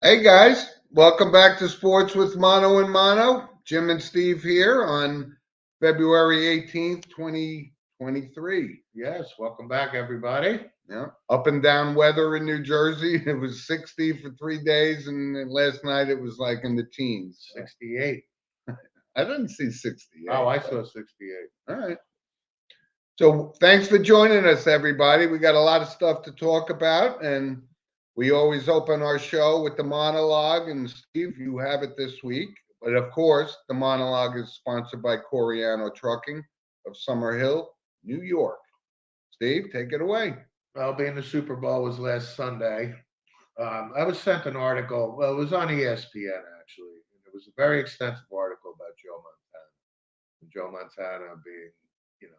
Hey guys, welcome back to Sports with Mono and Mono. Jim and Steve here on February 18th, 2023. Yes, welcome back, everybody. Yeah, up and down weather in New Jersey. It was 60 for 3 days, and then last night it was like in the teens. 68. I didn't see 68. Oh, I saw 68. All right. So thanks for joining us, everybody. We got a lot of stuff to talk about, and we always open our show with the monologue. And Steve, you have it this week. But of course, the monologue is sponsored by Coriano Trucking of Summer Hill, New York. Steve, take it away. Well, being the Super Bowl was last Sunday, I was sent an article. Well, it was on ESPN, actually. And it was a very extensive article about Joe Montana. And Joe Montana being, you know,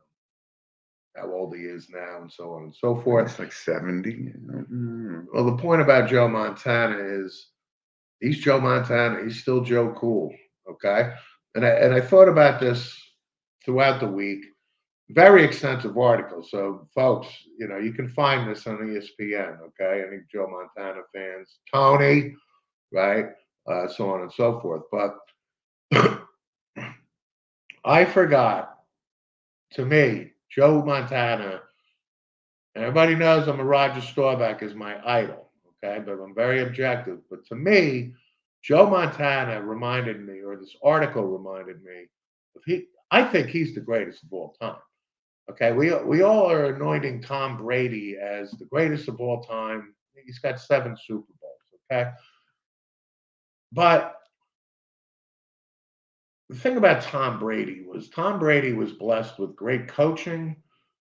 how old he is now and so on and so forth. It's like 70. Well, the point about Joe Montana is he's Joe Montana. He's still Joe Cool. Okay. And I thought about this throughout the week. Very extensive article. So, folks, you can find this on ESPN. Okay. Any Joe Montana fans, Tony, right? So on and so forth. But I forgot, to me, Joe Montana, and everybody knows I'm a Roger Staubach is my idol. Okay. But I'm very objective. But to me, Joe Montana reminded me, or this article reminded me, I think he's the greatest of all time. Okay, we all are anointing Tom Brady as the greatest of all time. He's got 7 Super Bowls. Okay, but the thing about Tom Brady was blessed with great coaching,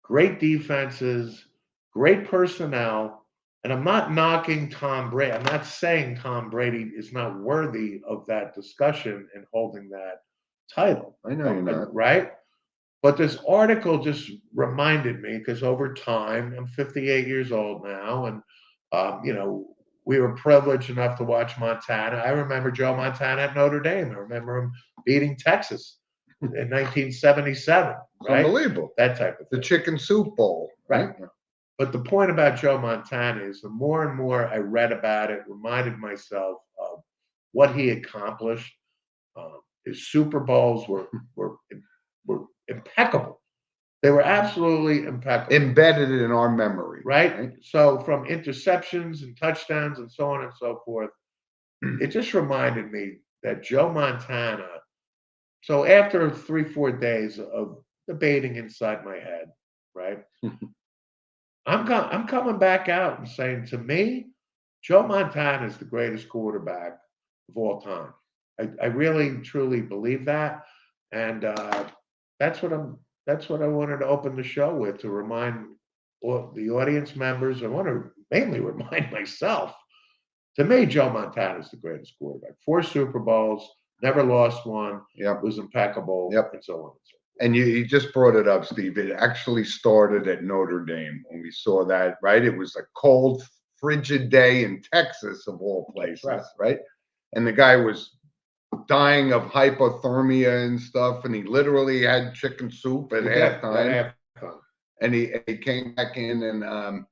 great defenses, great personnel. And I'm not knocking Tom Brady. I'm not saying Tom Brady is not worthy of that discussion and holding that title. I know you're not. Right? But this article just reminded me, because over time, I'm 58 years old now, and we were privileged enough to watch Montana. I remember Joe Montana at Notre Dame. I remember him beating Texas in 1977. Right? Unbelievable. That type of thing. The Chicken Soup Bowl. Right. But the point about Joe Montana is the more and more I read about it, reminded myself of what he accomplished. His Super Bowls were impeccable. They were absolutely impeccable. Embedded in our memory. Right? So from interceptions and touchdowns and so on and so forth, it just reminded me that Joe Montana. So after 3-4 days of debating inside my head, right? I'm coming back out and saying, to me, Joe Montana is the greatest quarterback of all time. I really truly believe that, and that's what I wanted to open the show with, to remind the audience members. I want to mainly remind myself. To me, Joe Montana is the greatest quarterback. 4 Super Bowls, never lost one. Yep. Was impeccable. Yep. And so on and so forth. And you just brought it up, Steve. It actually started at Notre Dame when we saw that, right? It was a cold, frigid day in Texas, of all places, right? And the guy was dying of hypothermia and stuff, and he literally had chicken soup at halftime. And he came back in and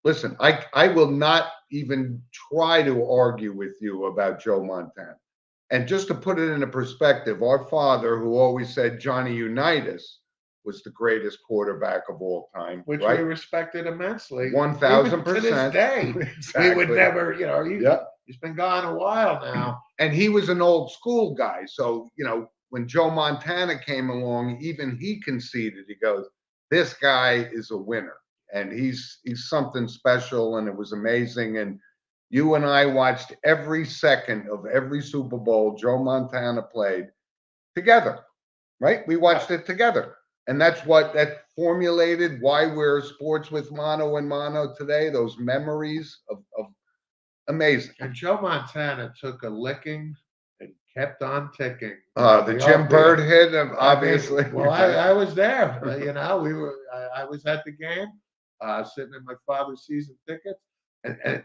listen, I will not even try to argue with you about Joe Montana. And just to put it into perspective, our father, who always said Johnny Unitas was the greatest quarterback of all time, which right? we respected immensely. 1,000%. To this day, exactly. We would never, he's been gone a while now. And he was an old school guy. So, when Joe Montana came along, even he conceded. He goes, this guy is a winner. And he's something special, and it was amazing. And you and I watched every second of every Super Bowl Joe Montana played together, right? We watched it together. And that's that formulated why we're sports with Mono and Mono today, those memories of amazing. And Joe Montana took a licking and kept on ticking. The Jim Bird hit, obviously. I was there. I was at the game, sitting in my father's season tickets.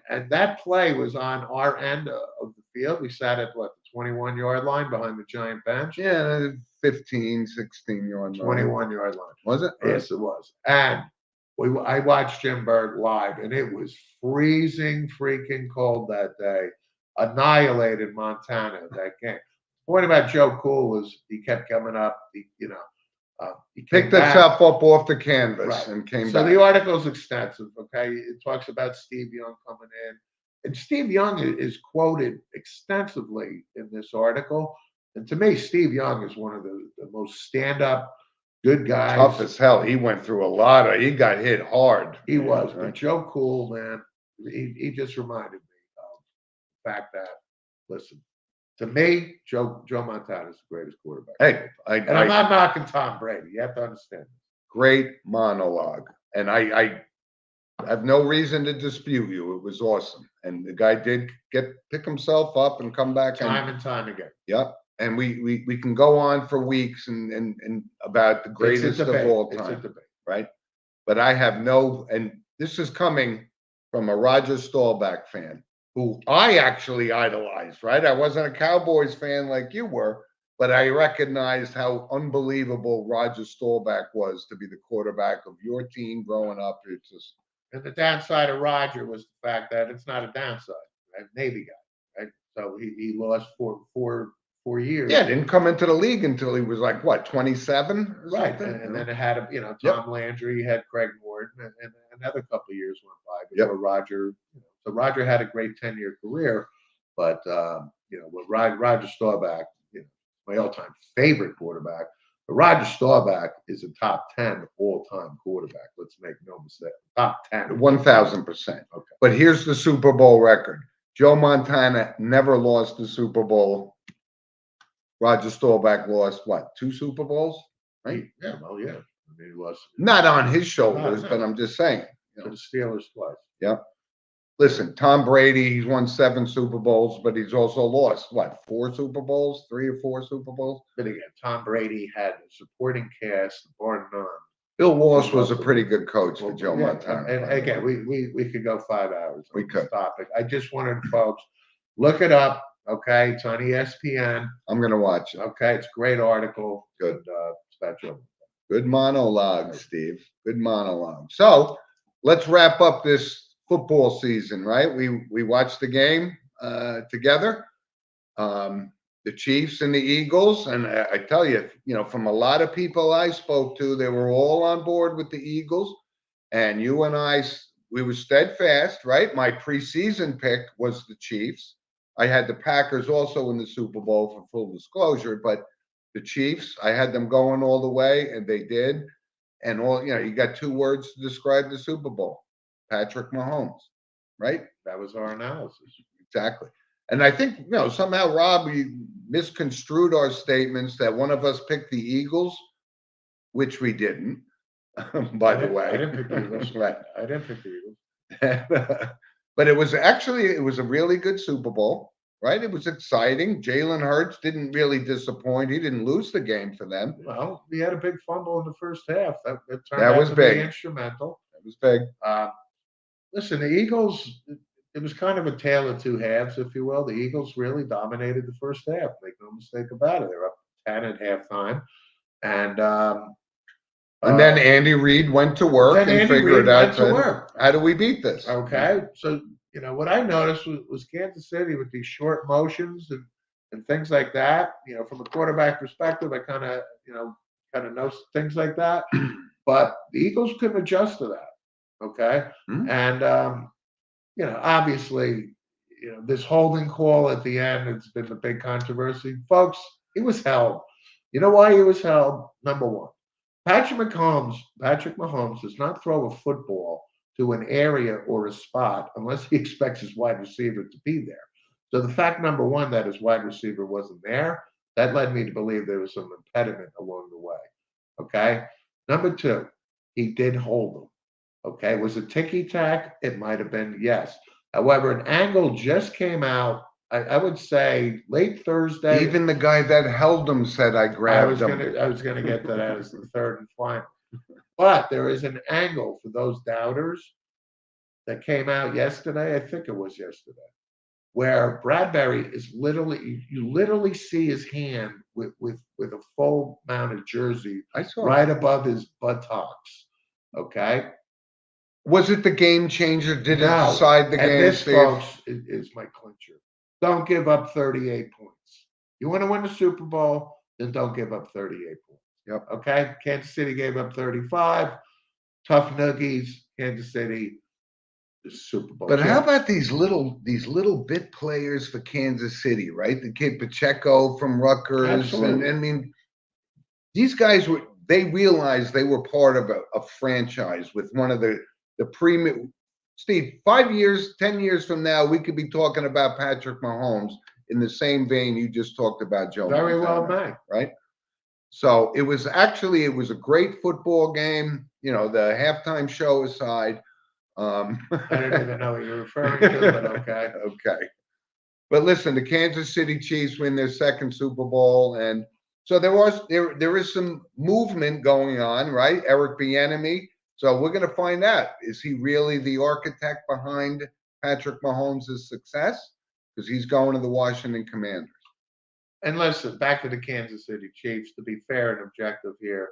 And that play was on our end of the field. We sat at the 21-yard line behind the giant bench. Yeah, 15, 16-yard line. 21-yard line. Was it? Yes, it was. And I watched Jim Bird live, and it was freezing freaking cold that day. annihilated Montana in that game. The point about Joe Cool was he kept coming up. He Picked came back. itself up off the canvas Right. and came So back. the article's extensive. Okay, it talks about Steve Young coming in, and Steve Young is quoted extensively in this article. And to me, Steve Young is one of the most stand-up, good guys. Tough as hell. He went through a lot of. He got hit hard. He was, right? but Joe Cool, man, he just reminded me of the fact that, listen, to me, Joe Montana is the greatest quarterback. Hey, And I'm not knocking Tom Brady. You have to understand. Great monologue, and I have no reason to dispute you. It was awesome, and the guy did pick himself up and come back Time and time again. Yep. And we can go on for weeks and about the greatest of all time. It's a debate. Right? But I have no, and this is coming from a Roger Staubach fan who I actually idolized, right? I wasn't a Cowboys fan like you were, but I recognized how unbelievable Roger Staubach was to be the quarterback of your team growing up. It's just. And the downside of Roger was the fact that it's not a downside, right? Navy guy, right? So he lost four years. Yeah, didn't come into the league until he was like what, 27? Right, and then it had Tom Landry, had Craig Morton, and another couple of years went by before Roger. So Roger had a great 10-year career, but with Roger Staubach, my all-time favorite quarterback. But Roger Staubach is a top 10 all-time quarterback. Let's make no mistake, top 10, 1,000%. Okay, but here's the Super Bowl record: Joe Montana never lost the Super Bowl. Roger Staubach lost what, 2 Super Bowls, right? Yeah, well, yeah. I mean, he lost not on his shoulders, No. but I'm just saying. to the Steelers twice. Yep. Listen, Tom Brady, he's won 7 Super Bowls, but he's also lost what, 4 Super Bowls, 3 or 4 Super Bowls. But again, Tom Brady had a supporting cast, bar none. Bill Walsh was a pretty good coach for Joe Montana. And again, we could go 5 hours on We this could. topic. I just wanted folks look it up. Okay, it's on ESPN. I'm gonna watch it. Okay, it's a great article. Good. And, it's about Joe. Good monologue, Steve. Good monologue. So let's wrap up this football season, right? We watched the game together. The Chiefs and the Eagles, and I tell you, from a lot of people I spoke to, they were all on board with the Eagles. And you and I, we were steadfast, right? My preseason pick was the Chiefs. I had the Packers also in the Super Bowl for full disclosure, but the Chiefs, I had them going all the way, and they did. And you got 2 words to describe the Super Bowl: Patrick Mahomes, right? That was our analysis. Exactly. And I think, somehow, Rob, we misconstrued our statements that one of us picked the Eagles, which we didn't, by the way. I didn't pick the Eagles. Right. I didn't pick the Eagles. But it was a really good Super Bowl, right? It was exciting. Jalen Hurts didn't really disappoint. He didn't lose the game for them. Well, we had a big fumble in the first half. That turned That out was to big. be instrumental. It was big. Listen, the Eagles, it was kind of a tale of 2 halves, if you will. The Eagles really dominated the first half. Make no mistake about it. They were up 10 at halftime. And then Andy Reid went to work and figured out how do we beat this? Okay. So, what I noticed was Kansas City with these short motions and things like that. From a quarterback perspective, I kind of know things like that. But the Eagles couldn't adjust to that. Okay. Mm-hmm. And, obviously, this holding call at the end, it's been a big controversy. Folks, he was held. You know why he was held? Number one, Patrick Mahomes does not throw a football to an area or a spot unless he expects his wide receiver to be there. So the fact, number one, that his wide receiver wasn't there, that led me to believe there was some impediment along the way. Okay. Number 2, he did hold him. Okay. Was it ticky-tack? It might have been, yes. However, an angle just came out, I would say late Thursday. Even the guy that held him said, I grabbed him. I was going to get to that as the third and final. But there is an angle for those doubters that came out yesterday. I think it was yesterday, where Bradbury is you literally see his hand with a full mounted jersey right above his buttocks. Okay. Was it the game changer? Did it decide the game? This, folks, is my clincher. don't give up 38 points. You want to win the Super Bowl, then don't give up 38 points. Yep. Okay. Kansas City gave up 35. Tough noogies. Kansas City, the Super Bowl. But how champ. about these little bit players for Kansas City, right? The kid Pacheco from Rutgers, Absolutely. and I mean, these guys they realized they were part of a franchise with one of the premium. Steve, 5 years, 10 years from now, we could be talking about Patrick Mahomes in the same vein you just talked about Joe Very well Montana, may. right? So it was a great football game. You know, the halftime show aside. I don't even know what you're referring to, but okay. Okay. But listen, the Kansas City Chiefs win their second Super Bowl, and so there is some movement going on, right? Eric Bieniemy. So we're going to find out: is he really the architect behind Patrick Mahomes' success? Because he's going to the Washington Commanders. And listen, back to the Kansas City Chiefs. To be fair and objective here,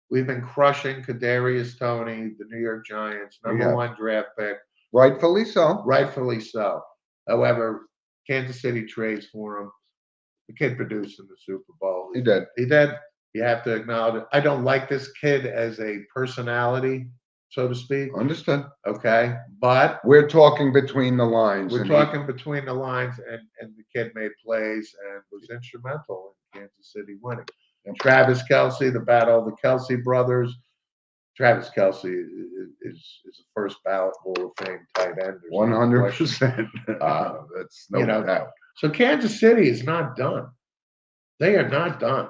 we've been crushing Kadarius Toney, the New York Giants, number one draft pick, Rightfully so. rightfully so. However, Kansas City trades for him. The kid produced in the Super Bowl. He did. He did. You have to acknowledge it. I don't like this kid as a personality, so to speak. Understood. Okay. But we're talking between the lines. we're talking between the lines, and the kid made plays and was instrumental in Kansas City winning. And Travis Kelce, the battle of the Kelce brothers. Travis Kelce is a first ballot Hall of Fame tight end. 100%. That's no doubt. So Kansas City is not done. They are not done.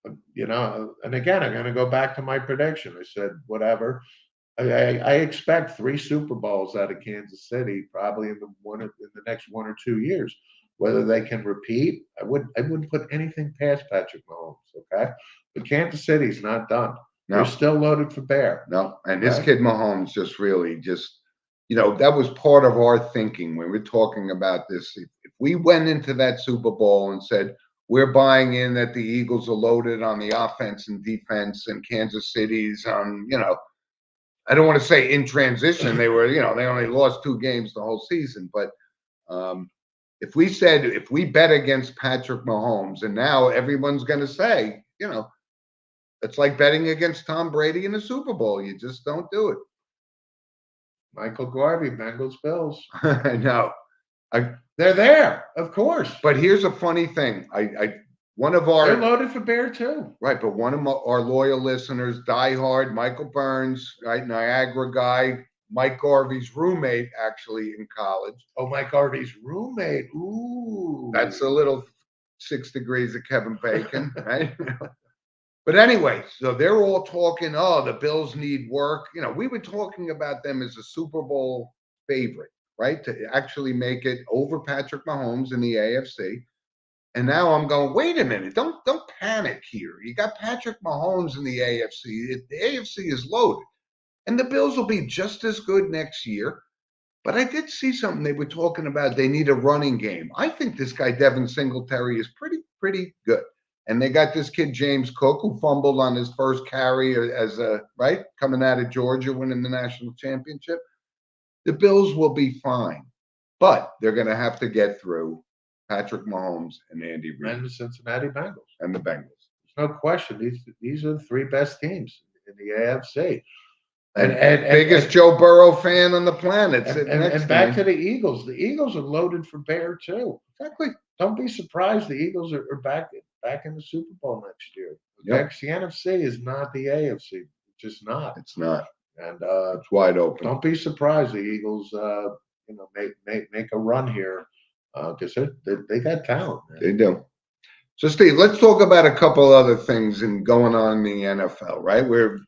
And again, I'm going to go back to my prediction. I said, whatever. I expect 3 Super Bowls out of Kansas City, probably in the next 1 or 2 years. Whether they can repeat, I wouldn't put anything past Patrick Mahomes. Okay, but Kansas City's not done. No. They're still loaded for bear. No, and his kid Mahomes that was part of our thinking when we're talking about this. If we went into that Super Bowl and said we're buying in that the Eagles are loaded on the offense and defense, and Kansas City's I don't want to say in transition. They were, they only lost 2 games the whole season. But if we bet against Patrick Mahomes, and now everyone's going to say, it's like betting against Tom Brady in the Super Bowl. You just don't do it. Michael Garvey, Bengals, Bills. I know. They're there, of course. But here's a funny thing. They're loaded for bear too. Right, but one of our loyal listeners, diehard, Michael Burns, right, Niagara guy, Mike Garvey's roommate, actually in college. Oh, Mike Garvey's roommate. Ooh, that's a little 6 degrees of Kevin Bacon, right? But anyway, so they're all talking. Oh, the Bills need work. We were talking about them as a Super Bowl favorite, right, to actually make it over Patrick Mahomes in the AFC. And now I'm going, wait a minute, don't panic here. You got Patrick Mahomes in the AFC. The AFC is loaded. And the Bills will be just as good next year. But I did see something they were talking about. They need a running game. I think this guy, Devin Singletary, is pretty good. And they got this kid, James Cook, who fumbled on his first carry coming out of Georgia, winning the national championship. The Bills will be fine. But they're going to have to get through Patrick Mahomes and Andy Reid. And the Cincinnati Bengals. And the Bengals. There's no question. These are the 3 best teams in the AFC. And biggest Joe Burrow fan on the planet. And back to the Eagles. The Eagles are loaded for bear too. Exactly. Don't be surprised the Eagles are back in the Super Bowl next year. Yep. The NFC is not the AFC. It's just not. It's not. And it's wide open. Don't be surprised the Eagles make a run here. Because they got talent. Man. They do. So, Steve, let's talk about a couple other things going on in the NFL, right? Where,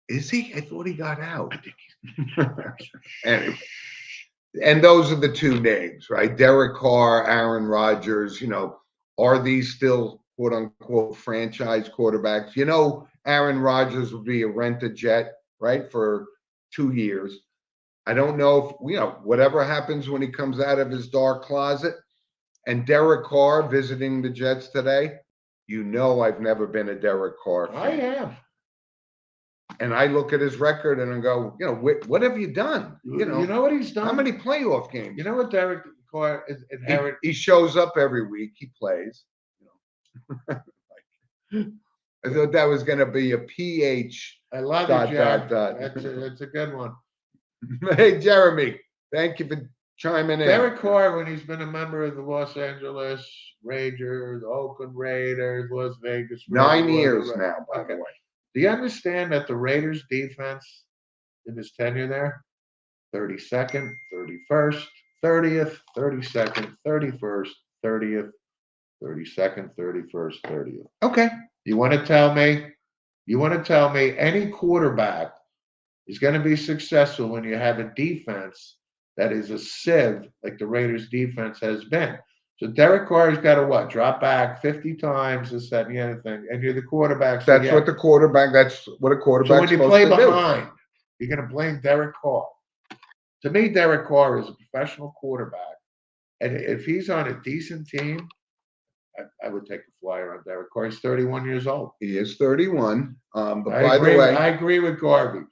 is he? I thought he got out. I think he's anyway. And those are the 2 names, right? Derek Carr, Aaron Rodgers, are these still, quote unquote, franchise quarterbacks? Aaron Rodgers would be a rent-a-jet, right, for 2 years. I don't know if, whatever happens when he comes out of his dark closet. And Derek Carr visiting the Jets today, I've never been a Derek Carr fan. I am. And I look at his record and I go, what have you done? You know what he's done? How many playoff games? You know what Derek Carr is inherited? He shows up every week. He plays. I thought that was going to be a PH. I love dot, it, Jack. dot, dot. That's a good one. Hey, Jeremy, thank you for chiming in. Derek Carr, when he's been a member of the Los Angeles Rangers, Oakland Raiders, Las Vegas. 9 years now, by the way. Do you understand that the Raiders defense in his tenure there, 32nd, 31st, 30th, 32nd, 31st, 30th, 32nd, 31st, 30th. Okay. You want to tell me any quarterback is going to be successful when you have a defense that is a sieve like the Raiders defense has been. So Derek Carr's got to what? Drop back 50 times, this, that, and the other thing. And you're the quarterback. That's what a quarterback's So when you play behind, you're going to blame Derek Carr. To me, Derek Carr is a professional quarterback. And if he's on a decent team, I would take a flyer on Derek Carr. He's 31 years old. He is 31. But by the way, I agree with Garvey.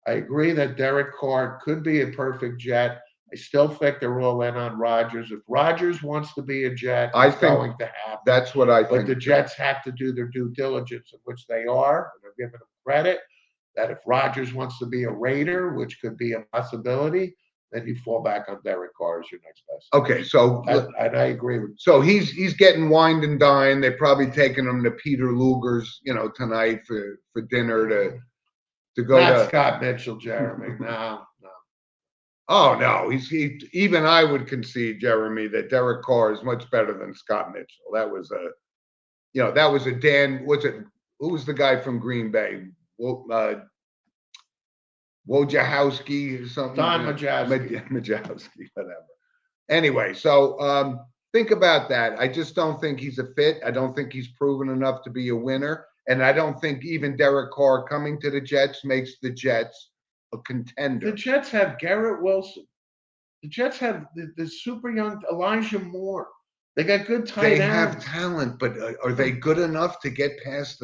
I agree that Derek Carr could be a perfect Jet. I still think they're all in on Rodgers. If Rodgers wants to be a Jet, it's going to happen. That's what I think. But the Jets have to do their due diligence, of which they are. And they're giving them credit that if Rodgers wants to be a Raider, which could be a possibility, then you fall back on Derek Carr as your next best. Okay, so and I agree with you. So he's getting wined and dined. They're probably taking him to Peter Luger's, tonight for dinner to go Not to Scott Mitchell, Jeremy. No. Oh no, even I would concede, Jeremy, that Derek Carr is much better than Scott Mitchell. That was a Dan. Who was the guy from Green Bay? Wojciechowski or something. Don Majowski, whatever. Anyway, so think about that. I just don't think he's a fit. I don't think he's proven enough to be a winner, and I don't think even Derek Carr coming to the Jets makes the Jets a contender. The Jets have Garrett Wilson. The Jets have the super young Elijah Moore. They got good tight ends. They have talent, but are they good enough to get past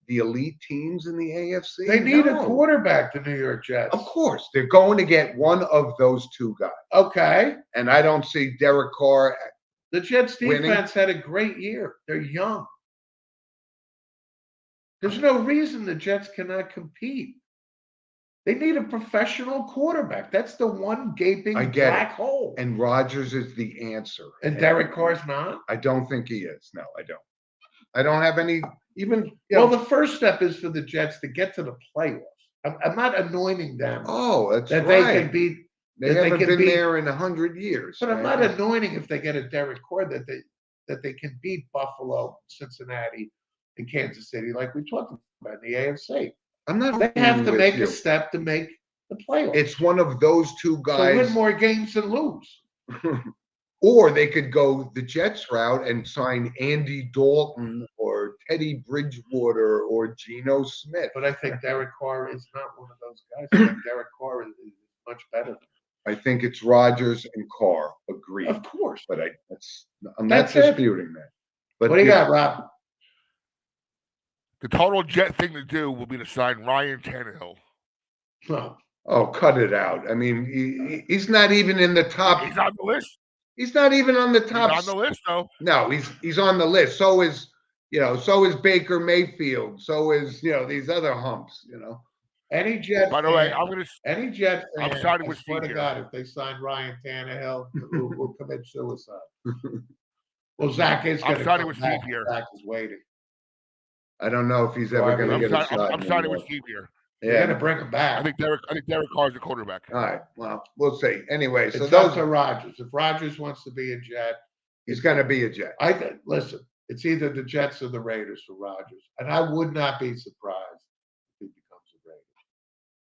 the elite teams in the AFC? They need a quarterback, the New York Jets. Of course. They're going to get one of those two guys. Okay. And I don't see Derek Carr. The Jets defense had a great year. They're young. There's no reason the Jets cannot compete. They need a professional quarterback. That's the one gaping black hole. And Rodgers is the answer. And Derek Carr's not? I don't think he is. No, I don't. I don't have any even. Well, the first step is for the Jets to get to the playoffs. I'm not anointing them. Oh, that's that right. They can beat. They haven't been there in 100 years. But I'm not anointing if they get a Derek Carr that they can beat Buffalo, Cincinnati, and Kansas City, like we talked about in the AFC. I'm not. They have to make a step to make the playoffs. It's one of those two guys. So win more games than lose. Or they could go the Jets route and sign Andy Dalton or Teddy Bridgewater or Geno Smith. But I think Derek Carr is not one of those guys. I think Derek Carr is much better. I think it's Rodgers and Carr. Agreed. Of course. But I'm not disputing that. But what do you got, Rob? The total Jet thing to do will be to sign Ryan Tannehill. Oh, cut it out. I mean, he's not even in the top. He's on the list. He's not even on the top. He's on the list, though. No, he's on the list. So is Baker Mayfield. So is these other humps. Any Jet. By the way, any Jet. I'm siding with Steve here. God, if they sign Ryan Tannehill, we'll commit suicide. Well, Zach is going to. I'm siding with Steve here. Zach is waiting. I don't know if he's ever going to get a shot. I'm siding with Steve here. Yeah, they're going to bring him back. I think Derek Carr is the quarterback. All right. Well, we'll see. Anyway, so it's up to Rodgers. If Rodgers wants to be a Jet, he's going to be a Jet. Listen. It's either the Jets or the Raiders for Rodgers, and I would not be surprised if he becomes a Raider.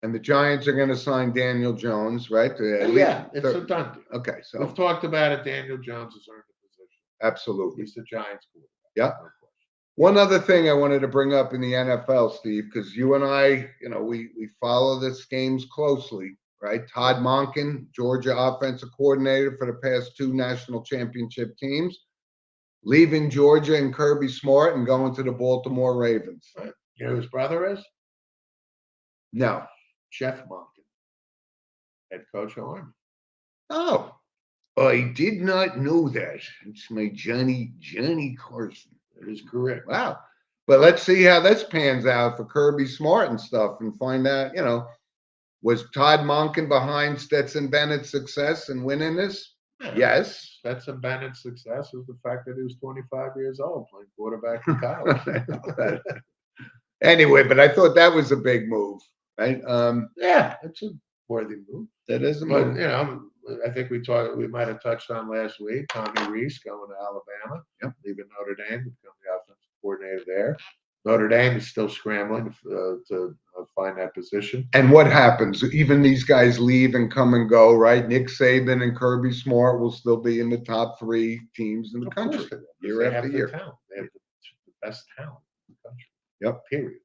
And the Giants are going to sign Daniel Jones, right? Yeah, it's a done deal. Okay, so we've talked about it. Daniel Jones has earned the position. Absolutely, he's the Giants quarterback. Yeah. One other thing I wanted to bring up in the NFL, Steve, because you and I, we follow this games closely, right? Todd Monken, Georgia offensive coordinator for the past 2 national championship teams, leaving Georgia and Kirby Smart and going to the Baltimore Ravens. You know who his brother is? No. Jeff Monken, head coach of Army. Oh, I did not know that. It's my Johnny Carson. That is correct. Wow. But let's see how this pans out for Kirby Smart and stuff and find out, was Todd Monken behind Stetson Bennett's success and winning this? Yeah. Yes. Stetson Bennett's success was the fact that he was 25 years old playing quarterback in college. Anyway, but I thought that was a big move, right? Yeah, it's a worthy move. That is a But move. I think we might have touched on last week. Tommy Reese going to Alabama, leaving Notre Dame to become the offensive coordinator there. Notre Dame is still scrambling to find that position. And what happens? Even these guys leave and come and go, right? Nick Saban and Kirby Smart will still be in the top 3 teams in the country year after year. Talent. They have the best talent in the country. Yep. Period.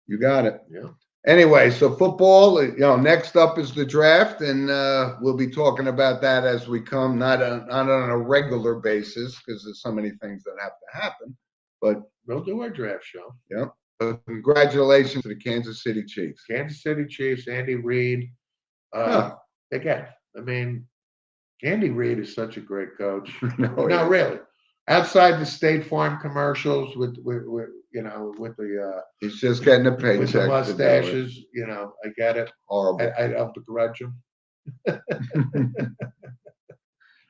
You got it. Yeah. Anyway, so football, next up is the draft, and we'll be talking about that as we come, not on a regular basis because there's so many things that have to happen. But we'll do our draft show. Yeah. Congratulations to the Kansas City Chiefs. Kansas City Chiefs, Andy Reid. Again, I mean, Andy Reid is such a great coach. No, really. Outside the State Farm commercials with the he's just getting a paycheck with the mustaches, I get it. Horrible. I don't begrudge him.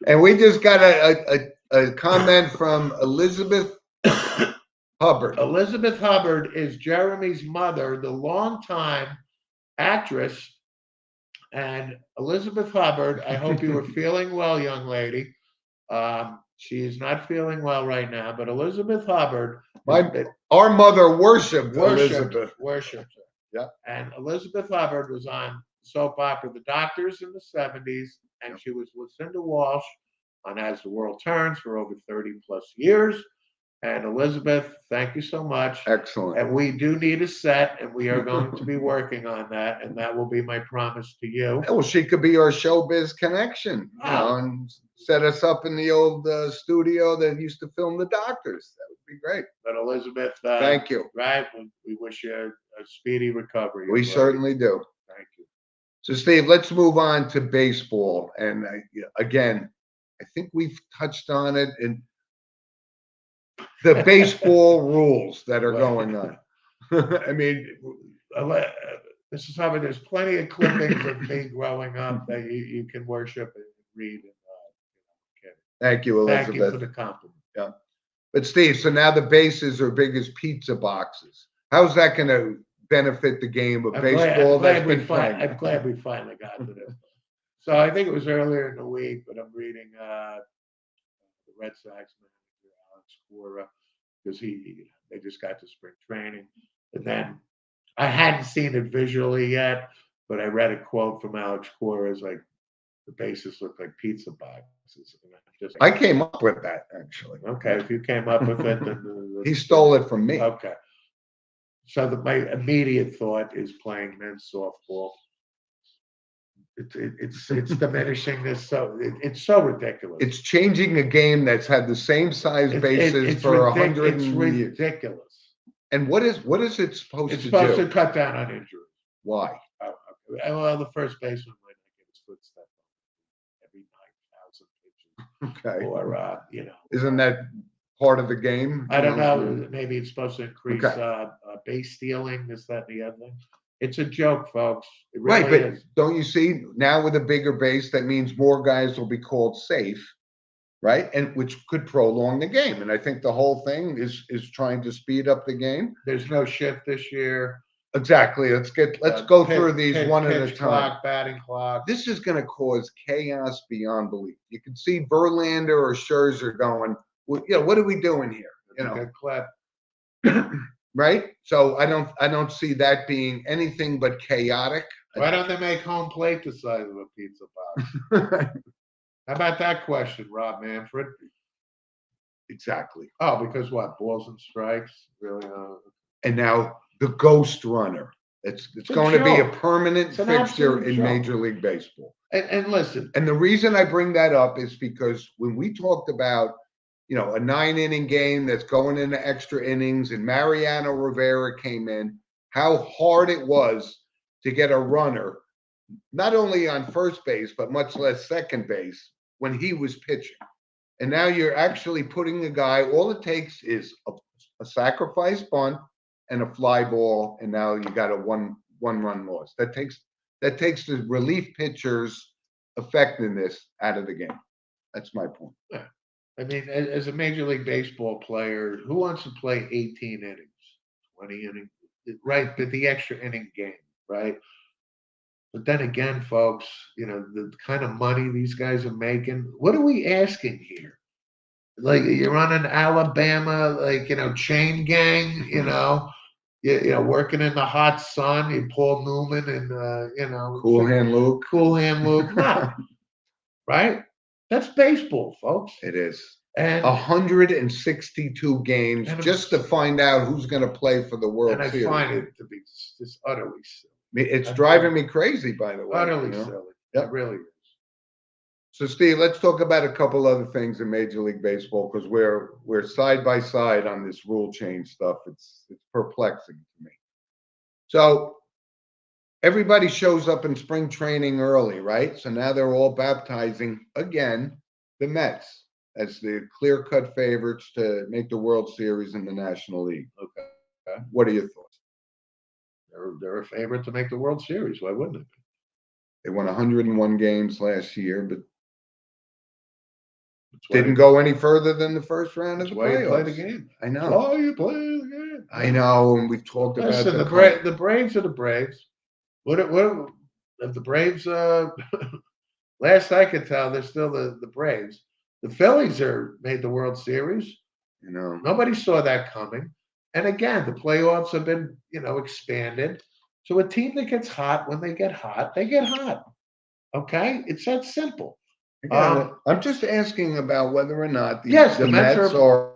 And we just got a comment from Elizabeth Hubbard. Elizabeth Hubbard is Jeremy's mother, the longtime actress. And Elizabeth Hubbard, I hope you are feeling well, young lady. She is not feeling well right now, but Elizabeth Hubbard. Our mother worshipped Elizabeth. Worshipped her. Yeah. And Elizabeth Hubbard was on soap opera The Doctors in the 70s, and she was with Cinda Walsh on As the World Turns for over 30 plus years. And Elizabeth, thank you so much. Excellent. And we do need a set, and we are going to be working on that, and that will be my promise to you. Well, she could be our showbiz connection, and set us up in the old studio that used to film The Doctors. That would be great. But Elizabeth, thank you. Right, we wish you a speedy recovery. We certainly do. Thank you. So, Steve, let's move on to baseball. And again, I think we've touched on it in the baseball rules that are going on. I mean, Mrs. Hubbard, there's plenty of clippings of me growing up that you can worship and read. Thank you, Elizabeth. Thank you for the compliment. Yeah. But Steve, so now the bases are big as pizza boxes. How's that going to benefit the game of baseball? I'm glad we finally got to this. So I think it was earlier in the week, but I'm reading the Red Sox manager, Alex Cora, because they just got to spring training. And then I hadn't seen it visually yet, but I read a quote from Alex Cora as like, the bases look like pizza boxes. I came up with that, actually. Okay, if you came up with it, then he stole it from me. Okay. So my immediate thought is playing men's softball. It's diminishing this, so it's so ridiculous. It's changing a game that's had the same size bases for 100 years. It's ridiculous. And what is it supposed to do? It's supposed to cut down on injuries. Why? Well, the first baseman might not get his footstep every 9,000 pitches. Okay. Or isn't that part of the game? I don't know. Maybe it's supposed to increase base stealing, this, that, and the other thing. It's a joke, folks. It really right, but is. Don't you see now with a bigger base, that means more guys will be called safe, right? And which could prolong the game. And I think the whole thing is trying to speed up the game. There's no shift this year. Exactly. Let's go through these one at a time. Clock, batting clock. This is going to cause chaos beyond belief. You can see Verlander or Scherzer going, well, what are we doing here? Good clap. Right? So I don't see that being anything but chaotic. Why don't they make home plate the size of a pizza box? How about that question, Rob Manfred? Exactly. Oh, because what? Balls and strikes? Really? And now the ghost runner. It's going to be a permanent fixture in Major League Baseball. And listen. And the reason I bring that up is because when we talked about a 9-inning game that's going into extra innings, and Mariano Rivera came in, how hard it was to get a runner, not only on first base, but much less second base when he was pitching. And now you're actually putting a guy, all it takes is a sacrifice bunt and a fly ball, and now you got a one run loss. That takes the relief pitcher's effectiveness out of the game. That's my point. Yeah. I mean, as a Major League Baseball player, who wants to play 18 innings, 20 innings, right? The extra inning game, right? But then again, folks, the kind of money these guys are making, what are we asking here? Like you're on an Alabama, chain gang, working in the hot sun, you Paul Newman and, Cool hand Luke. Cool hand Luke. No, right? That's baseball, folks. It is. And 162 games just to find out who's going to play for the World and I Series. find it to be just utterly silly. It's driving me crazy, by the way. Utterly silly. Yep. It really is. So, Steve, let's talk about a couple other things in Major League Baseball because we're side by side on this rule change stuff. It's perplexing to me. So everybody shows up in spring training early, right? So now they're all baptizing again the Mets as the clear-cut favorites to make the World Series in the National League. Okay. What are your thoughts? They're a favorite to make the World Series. Why wouldn't it be? They won 101 games last year, but didn't go any further than the first round of the playoffs. You play the game. I know. That's why you play the game. I know, and we've talked about the Braves are the Braves. What if the Braves? Last I could tell, they're still the Braves. The Phillies made the World Series. Nobody saw that coming. And again, the playoffs have been expanded. So a team that gets hot, when they get hot, they get hot. Okay, it's that simple. I'm just asking about whether or not the Mets are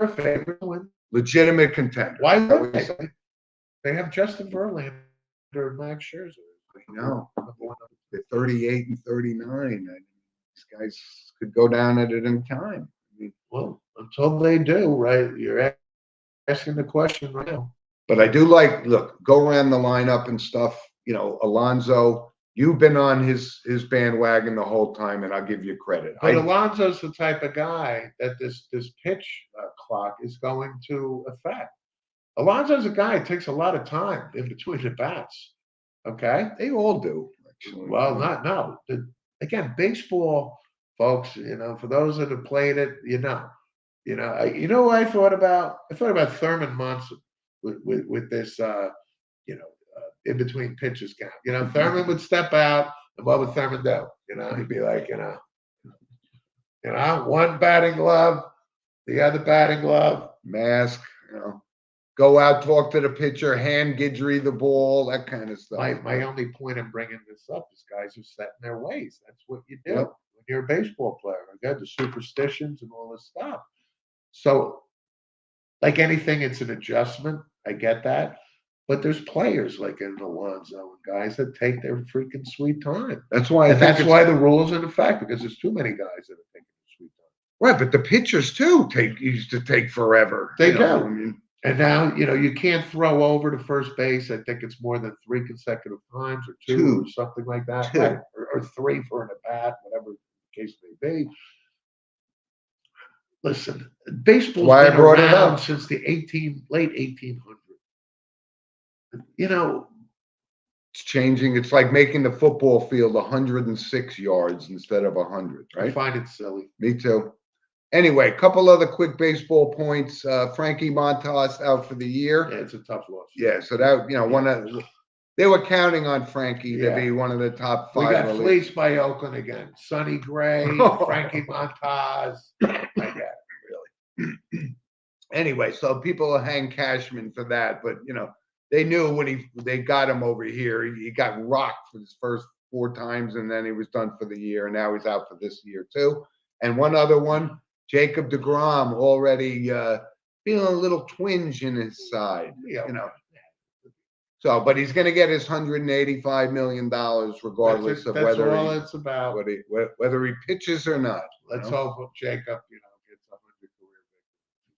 a favorite to win. Legitimate contender. Why would they? They have Justin Verlander and Max Scherzer. I know. They're 38 and 39. These guys could go down at any time. Well, until they do, right? You're asking the question right now. But I do look, go around the lineup and stuff. Alonso, you've been on his bandwagon the whole time, and I'll give you credit. But Alonso's the type of guy that this pitch clock is going to affect. Alonso's a guy who takes a lot of time in between the bats. Okay? They all do, actually. Well, no. Again, baseball, folks, for those that have played it, what I thought about? I thought about Thurman Munson with this, in between pitches count. Thurman would step out, and what would Thurman do? He'd be like, one batting glove, the other batting glove, mask, go out, talk to the pitcher, hand Guidry the ball, that kind of stuff. My only point in bringing this up is guys are set in their ways. That's what you do when you're a baseball player. Okay, the superstitions and all this stuff. So, like anything, it's an adjustment. I get that. But there's players like in Alonso and guys that take their freaking sweet time. That's why that's why the rule's in effect, because there's too many guys that are taking their sweet time. Right, but the pitchers too used to take forever. They do. And now, you can't throw over to first base. I think it's more than 3 consecutive times or two or something like that. Right? Or 3 for an at-bat, whatever the case may be. Listen, baseball's been around since the late 1800s. It's changing. It's like making the football field 106 yards instead of 100, right? I find it silly. Me too. Anyway, a couple other quick baseball points. Frankie Montas out for the year. Yeah, it's a tough loss. Yeah, so that they were counting on Frankie to be one of the top 5. We got fleeced by Oakland again. Sonny Gray, Frankie Montas. I get it, really. Anyway, so people will hang Cashman for that, but they knew when they got him over here, he got rocked for his first 4 times, and then he was done for the year, and now he's out for this year too. And one other one, Jacob deGrom, already feeling a little twinge in his side, So, but he's going to get his $185 million regardless of whether that's all it's about. Whether he pitches or not. Let's hope Jacob, gets 100 career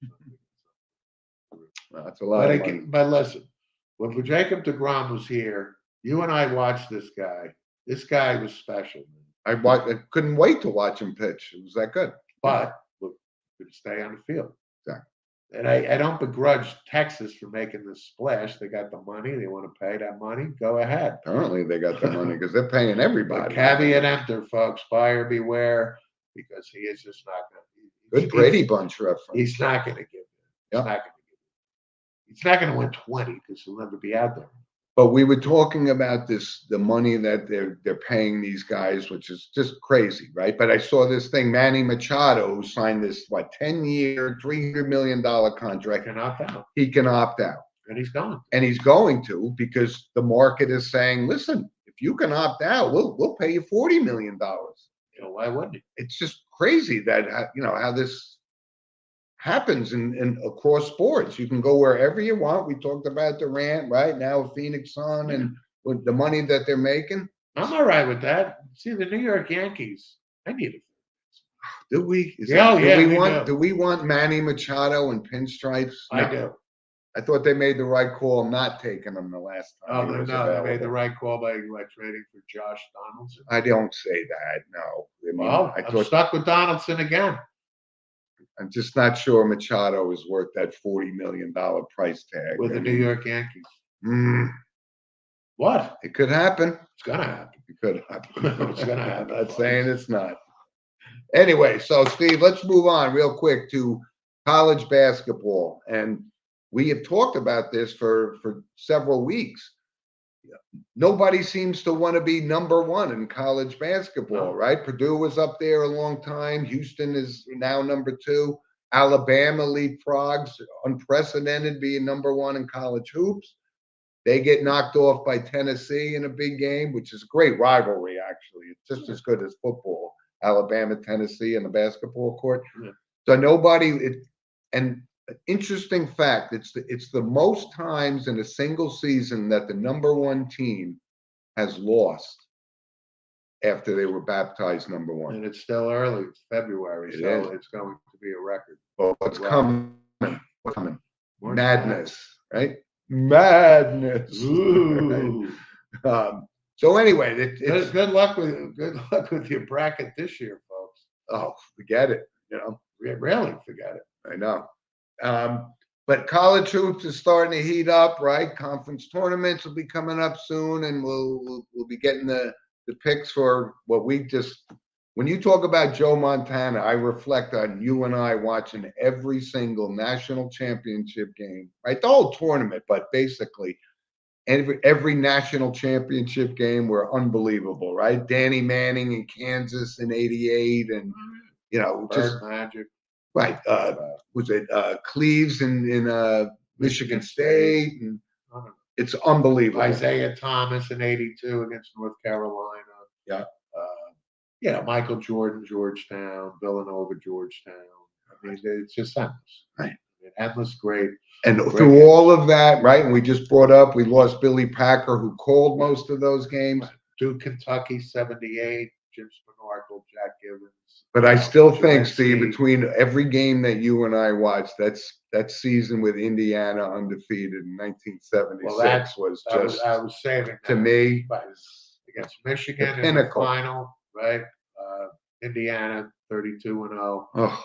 victories. That's a lot of money. But listen, when Jacob deGrom was here, You and I watched this guy. This guy was special, man. I couldn't wait to watch him pitch. It was that good. But look, could stay on the field. Exactly. And I don't begrudge Texas for making this splash. They got the money. They want to pay that money. Go ahead. Apparently, they got the money because they're paying everybody. But caveat emptor, folks. Buyer beware, because he is just not going to. Good Brady Bunch reference. He's not going to give it. He's not going to give it. He's not going to win 20 because he'll never be out there. But we were talking about the money that they're paying these guys, which is just crazy, right? But I saw this thing, Manny Machado, who signed this 10-year, $300 million contract. He can opt out. He can opt out, And he's going. and he's going to, because the market is saying, listen, if you can opt out, we'll pay you $40 million. Why wouldn't he? It's just crazy that how this happens in across sports. You can go wherever you want. We talked about Durant, right? Now Phoenix Sun, and with the money that they're making. I'm all right with that. See, the New York Yankees, I need it. Do we? Do we want Manny Machado and pinstripes? I No. do. I thought they made the right call not taking him the last time. Oh, no, they made the right call by trading for Josh Donaldson. I don't say that. No. I mean, Well, I'm stuck with Donaldson again. I'm just not sure Machado is worth that $40 million price tag With the New York Yankees. What? It could happen. It's gonna happen. It could happen. It's gonna happen. I'm not saying it's not. Anyway, so Steve, let's move on real quick to college basketball. And we have talked about this for several weeks. Nobody seems to want to be number one in college basketball, right? Purdue was up there a long time. Houston is now number two. Alabama leapfrogs, unprecedented, being number one in college hoops. They get knocked off by Tennessee in a big game, which is a great rivalry, actually. It's just as good as football, Alabama, Tennessee, in the basketball court. Yeah. So and interesting fact, it's the most times in a single season that the number one team has lost after they were baptized number one. And it's still early. It's February, It so is. it's going to be a record. But what's coming? What's coming? More Madness, right? Madness. Ooh. So anyway, it's Good luck with your bracket this year, folks. forget it. Really, forget it. I know. But college hoops is starting to heat up, right? Conference tournaments will be coming up soon, and we'll be getting the picks for what we just. When you talk about Joe Montana, I reflect on you and I watching every single national championship game, right? The whole tournament, but basically every national championship game were unbelievable, right? Danny Manning in Kansas in '88, and just Magic. right. Was it Cleves in Michigan State? And it's unbelievable. Isaiah Thomas in '82 against North Carolina. Yeah. Michael Jordan, Georgetown, Villanova, Georgetown. I mean, it's just endless. Right. Endless great. And through all of that, right? And we just brought up, we lost Billy Packer, who called most of those games. Duke, Kentucky, '78. Jim Spanarkel, Jack Givens. But I still think, Steve, Steve, between every game that you and I watched, that season with Indiana undefeated in 1976 was just, I was saving to that. me, Against Michigan the in the pinnacle. final, right? Indiana 32-0. Oh,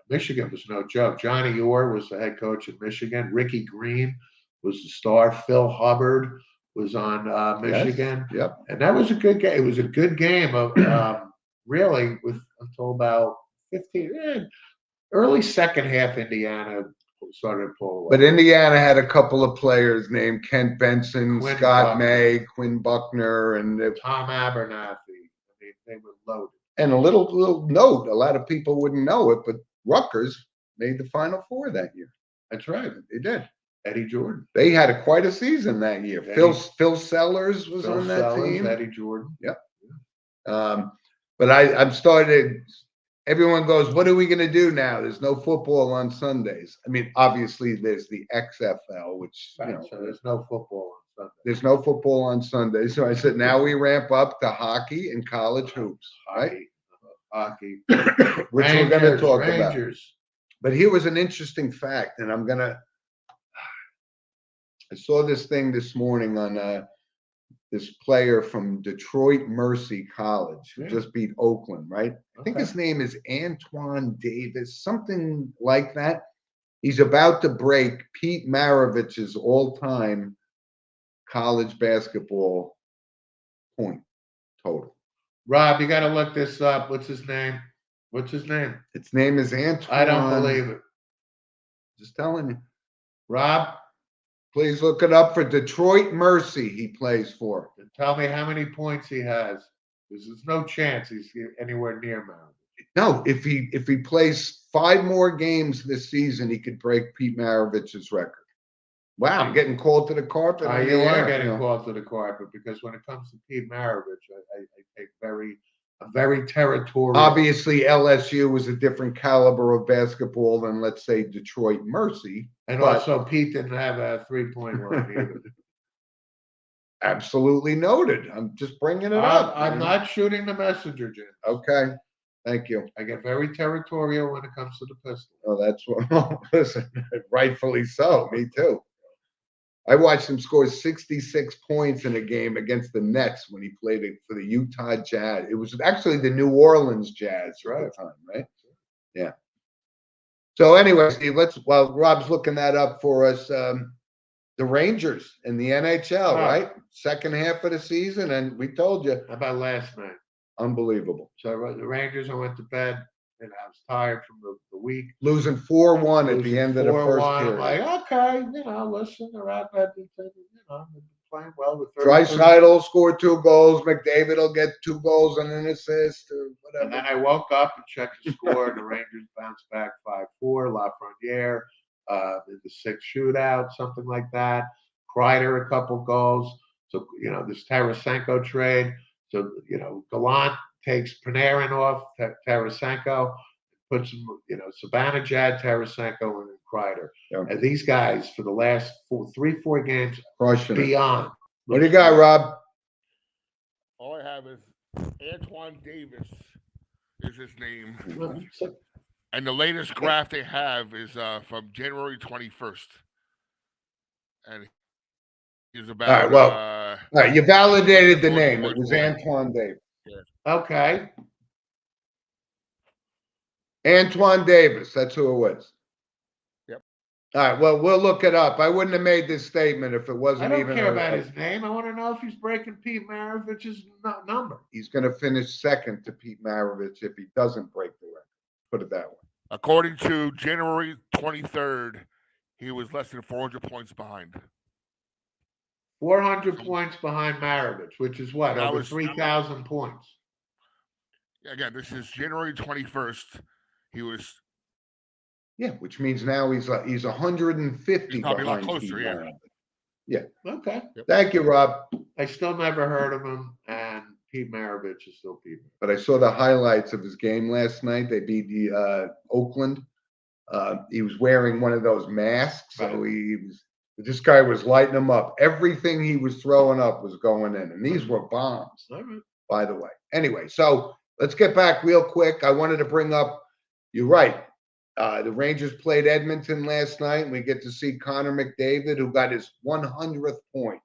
Michigan was no joke. Johnny Orr was the head coach in Michigan. Ricky Green was the star. Phil Hubbard was on Michigan. yes, yep. And that was a good game. It was a good game of really until about 15. Early second half, Indiana started to pull away. But Indiana had a couple of players named Kent Benson, Quinn Scott Buckner. May, Quinn Buckner, and Tom Abernathy. I mean, they were loaded. And a little note, a lot of people wouldn't know it, but Rutgers made the Final Four that year. That's right. They did. Eddie Jordan. They had quite a season that year. Phil Sellers was on that team. Eddie Jordan. Yep. But I'm started. Everyone goes, what are we going to do now? There's no football on Sundays. I mean, obviously there's the XFL, which So there's no football on Sunday. there's no football on Sundays. So I said, now we ramp up to hockey and college hoops, right? Hockey. Which we're going to talk about. Rangers. But here was an interesting fact, and I saw this thing this morning on this player from Detroit Mercy College who Yeah. just beat Oakland, right? I think Okay. his name is Antoine Davis, something like that. He's about to break Pete Maravich's all-time college basketball point total. Rob, you got to look this up. What's his name? What's his name? Its name is Antoine. I don't believe it. Just telling you. Rob, Please look it up for Detroit Mercy. He plays for. tell me how many points he has. There's no chance he's anywhere near Mount. No, if he plays 5 more games this season, he could break Pete Maravich's record. Wow, I'm getting called to the carpet. on You the are air, getting you know. called to the carpet because when it comes to Pete Maravich, I take I'm very territorial. Obviously, LSU was a different caliber of basketball than, let's say, Detroit Mercy. And but- also, Pete didn't have a 3-point line either. Absolutely noted. I'm just bringing it up. I'm not shooting the messenger, Jim. Okay. Thank you. I get very territorial when it comes to the pistol. Oh, that's what. Listen, rightfully so. Me too. I watched him score 66 points in a game against the Nets when he played it for the Utah Jazz. It was actually the New Orleans Jazz at the time, right? Yeah. So, anyway, Steve, while Rob's looking that up for us, the Rangers in the NHL, right? Second half of the season, and we told you, How about last night? unbelievable. So the Rangers, I went to bed, and I was tired from the week. Losing 4-1 at the Losing end of the first 4-1. period. I'm like, okay, listen, they're out there, playing well with Draisaitl scored 2 goals. McDavid will get 2 goals and an assist or whatever. And then I woke up and checked the score, and the Rangers bounced back 5-4. Lafreniere in the 6th shootout, something like that. Kreider, a couple goals. So, this Tarasenko trade. So, Gallant takes Panarin off Tarasenko, puts him, Sabanajad, Tarasenko, and then Kreider. Yeah. And these guys, for the last 4 games, Crushing it. beyond. What do you got, Rob? All I have is Antoine Davis is his name. And the latest graph they have is from January 21st. And he's about. All right, well, all right, you validated the name. It was 40. Antoine Davis. Okay. Antoine Davis. That's who it was. Yep. All right, well, we'll look it up. I wouldn't have made this statement if it wasn't I don't even. care about his name. I want to know if he's breaking Pete Maravich's number. He's going to finish second to Pete Maravich if he doesn't break the record. Put it that way. According to January 23rd, he was less than 400 points behind. 400 points behind Maravich, which is what? That Over was- 3,000 points. Again, this is January 21st. He was. Yeah, which means now he's 150 He's probably a lot behind closer, Pete yeah. Maravich. Yeah. Okay. Thank you, Rob. I still never heard of him, and Pete Maravich is still Pete. But I saw the highlights of his game last night. They beat the Oakland. He was wearing one of those masks, so this guy was lighting him up. Everything he was throwing up was going in, and these were bombs, by the way. Anyway, so let's get back real quick. I wanted to bring up, you're right. The Rangers played Edmonton last night, and we get to see Connor McDavid, who got his 100th point.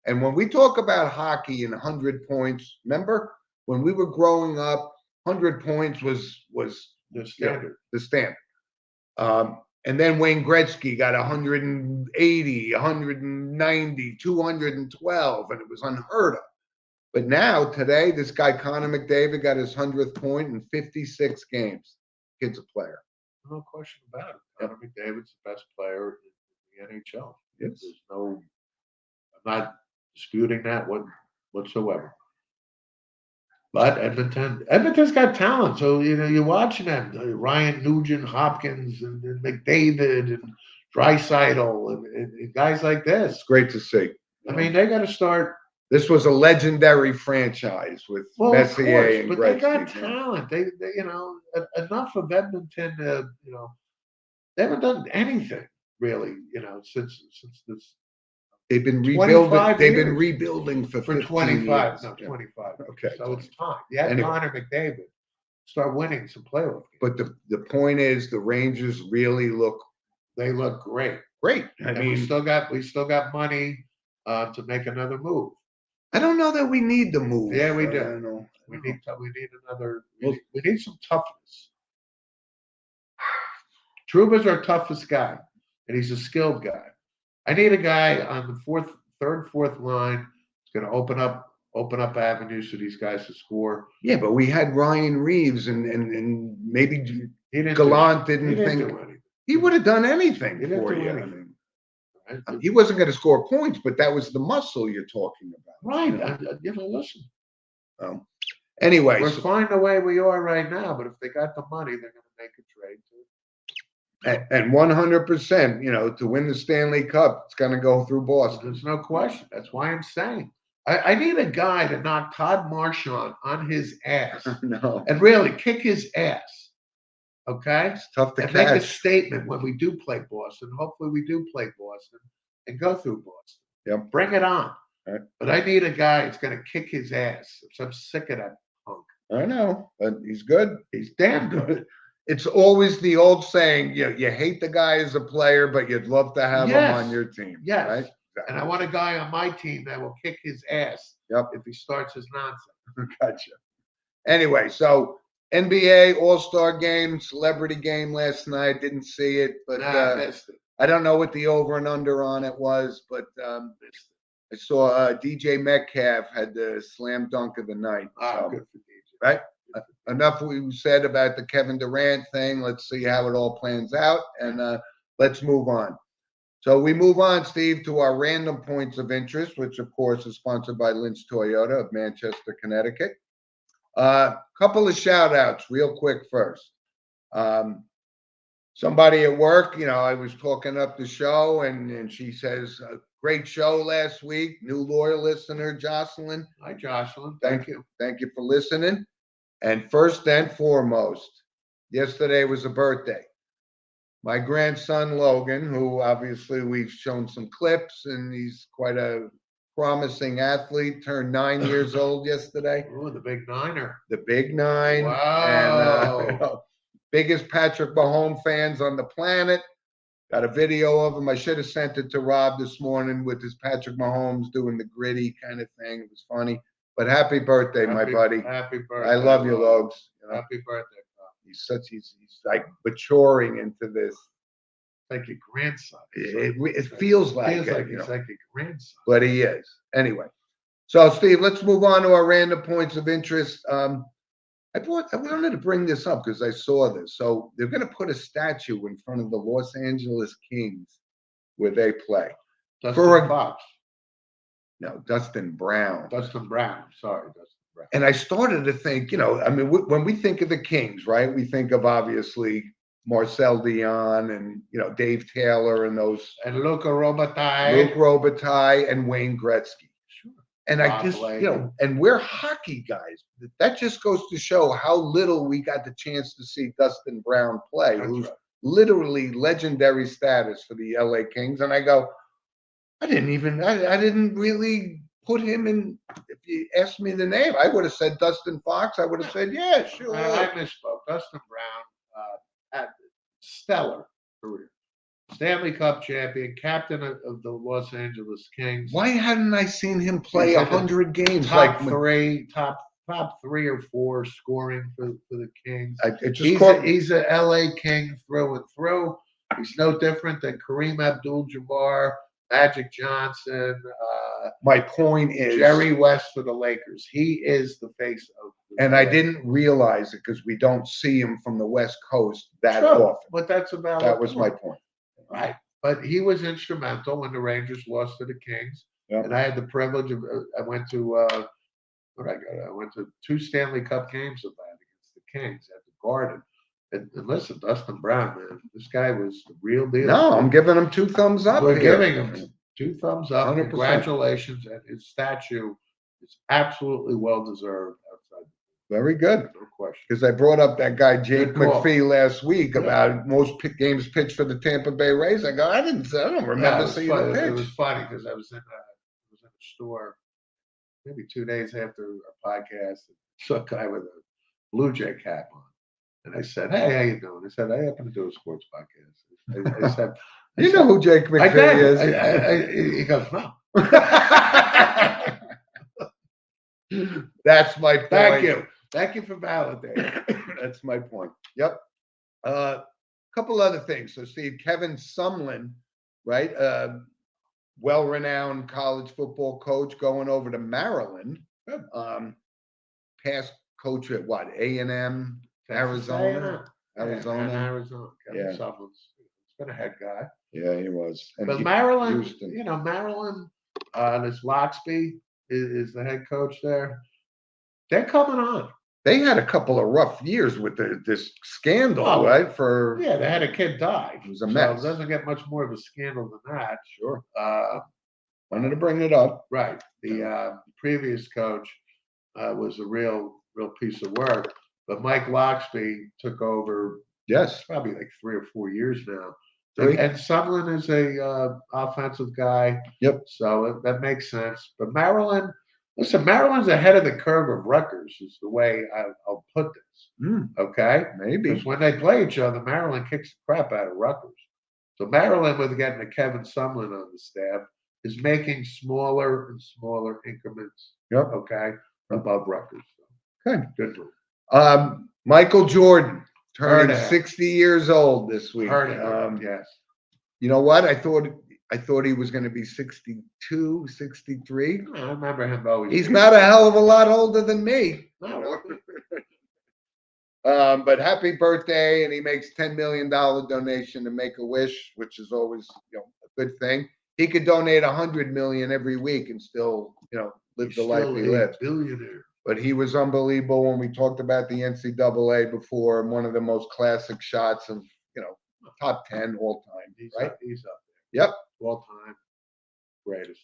And when we talk about hockey and 100 points, remember when we were growing up, 100 points was The standard. the standard. And then Wayne Gretzky got 180, 190, 212, and it was unheard of. But now, today, this guy, Connor McDavid, got his 100th point in 56 games. Kid's a player. No question about it. Connor McDavid's the best player in the NHL. Yes. I'm not disputing that whatsoever. But Edmonton's got talent. So, you're watching them. Ryan Nugent, Hopkins, and McDavid, and Draisaitl, and guys like this. It's great to see. I mean, they got to start. This was a legendary franchise with Messier and but Gretzky. they got talent. They enough of Edmonton. They haven't done anything really. Since this. They've been rebuilding. 25 They've been years. rebuilding for 25. years. No, 25. Okay. So it's time. Yeah, Anyway. Connor McDavid start winning some playoff games. But the point is, the Rangers really look They look great. great. I And mean, we still got money to make another move. I don't know that we need the move. Yeah, we I do. don't know. We need another. We need some toughness. Trouba's our toughest guy, and he's a skilled guy. I need a guy on the third, fourth line. It's going to open up avenues for these guys to score. Yeah, but we had Ryan Reeves, and maybe Gallant didn't think do anything. he would have done anything He didn't for do you. anything. I mean, he wasn't going to score points, but that was the muscle you're talking about. Right. Listen. Anyway, We're fine the way we are right now, but if they got the money, they're going to make a trade too. And 100%, to win the Stanley Cup, it's going to go through Boston. There's no question. That's why I'm saying I need a guy to knock Todd Marchand on his ass. No. And really kick his ass. Okay? It's tough to and catch. make a statement when we do play Boston. Hopefully we do play Boston and go through Boston. Yep. Bring it on. Right. But I need a guy that's going to kick his ass. I'm sick of that punk. I know, but he's good. He's damn good. It's always the old saying, you hate the guy as a player, but you'd love to have him on your team. Yes. Right? Exactly. And I want a guy on my team that will kick his ass if he starts his nonsense. Gotcha. Anyway, so NBA All-Star Game, celebrity game last night. Didn't see it, but I missed it. I don't know what the over and under on it was, but I saw DJ Metcalf had the slam dunk of the night. So, good for DJ. Right? Enough we said about the Kevin Durant thing. Let's see how it all plans out, and let's move on. So we move on, Steve, to our random points of interest, which, of course, is sponsored by LYNCH Toyota of Manchester, Connecticut. Couple of shout-outs real quick first. Somebody at work, I was talking up the show, and she says, great show last week. New loyal listener, Jocelyn. Hi, Jocelyn. Thank you. Thank you for listening. And first and foremost, yesterday was a birthday. My grandson, Logan, who obviously we've shown some clips, and he's quite a promising athlete, turned 9 years old yesterday. Oh, the big niner. The big 9. Wow. And biggest Patrick Mahomes fans on the planet. Got a video of him. I should have sent it to Rob this morning with his Patrick Mahomes doing the gritty kind of thing. It was funny. But happy birthday, my buddy. Happy birthday. I love you, Logs. Happy birthday, Bob. He's like maturing into this. Like your grandson. It feels like He's like your grandson. But he is. Anyway. So, Steve, let's move on to our random points of interest. I wanted to bring this up because I saw this. So they're going to put a statue in front of the Los Angeles Kings where they play. Dustin Fox. No, Dustin Brown. Dustin Brown. Sorry, Dustin Brown. And I started to think, when we think of the Kings, right, we think of obviously Marcel Dion and, Dave Taylor and those. And Luc Robitaille. And Wayne Gretzky. Sure. And I just, and we're hockey guys. That just goes to show how little we got the chance to see Dustin Brown play, who's literally legendary status for the LA Kings. And I go, I didn't really put him in. If you asked me the name, I would have said Dustin Fox. I would have said, yeah, sure. I misspoke. Dustin Brown had stellar career. Stanley Cup champion, captain of the Los Angeles Kings. Why hadn't I seen him play 100 games? Top three or four scoring for the Kings. He's a LA King through and through. He's no different than Kareem Abdul-Jabbar, Magic Johnson. My point is Jerry West for the Lakers. He is the face of. And I didn't realize it because we don't see him from the West Coast that often. But that's about that was my point. Right. But he was instrumental when the Rangers lost to the Kings. Yep. And I had the privilege of I went to I went to 2 Stanley Cup games of that against the Kings at the Garden. And listen, Dustin Brown, man, this guy was the real deal. No, I'm giving him 2 thumbs up. We're giving him 2 thumbs up. 100%. Congratulations. And his statue is absolutely well deserved outside. Very good. No question. Because I brought up that guy, Jake McPhee, last week about most games pitched for the Tampa Bay Rays. I go, I don't remember seeing him pitch. It was funny because I was in the store maybe 2 days after our podcast. And saw a guy with a Blue Jay cap on. And I said, hey, how you doing? I said, I happen to do a sports podcast. I said, you know who Jake McPhee is? He goes, no. That's my point. Thank you for validating. That's my point. Yep. Couple other things. So, Steve, Kevin Sumlin, right? Well-renowned college football coach going over to Maryland. Past coach at what? A&M, Arizona. Arizona. Yeah. Sumlin's been a head guy. Yeah, he was. And But Maryland, Houston. Maryland, this Loxby is the head coach there. They're coming on. They had a couple of rough years with this scandal, right? They had a kid die. It was a mess. So it doesn't get much more of a scandal than that. Sure. Wanted to bring it up. Right. The previous coach was a real piece of work, but Mike Loxby took over. Yes, probably like 3 or 4 years now. 3. And Sumlin is a offensive guy. Yep. So that makes sense. But Maryland. Listen, Maryland's ahead of the curve of Rutgers, is the way I'll put this. Okay? Maybe. Because when they play each other, Maryland kicks the crap out of Rutgers. So Maryland, with getting a Kevin Sumlin on the staff, is making smaller and smaller increments. Yep. Okay? Above Rutgers. Okay. Good move. Michael Jordan turning Heard 60 years old this week. Yes. You know what? I thought he was going to be 62, 63. I remember him always. He's not a hell of a lot older than me. No. But happy birthday, and he makes $10 million donation to Make-A-Wish, which is always a good thing. He could donate $100 million every week and still live the life he lives. Billionaire. But he was unbelievable when we talked about the NCAA before, and one of the most classic shots of top 10 all time. Right? He's up there. Yep. All time greatest.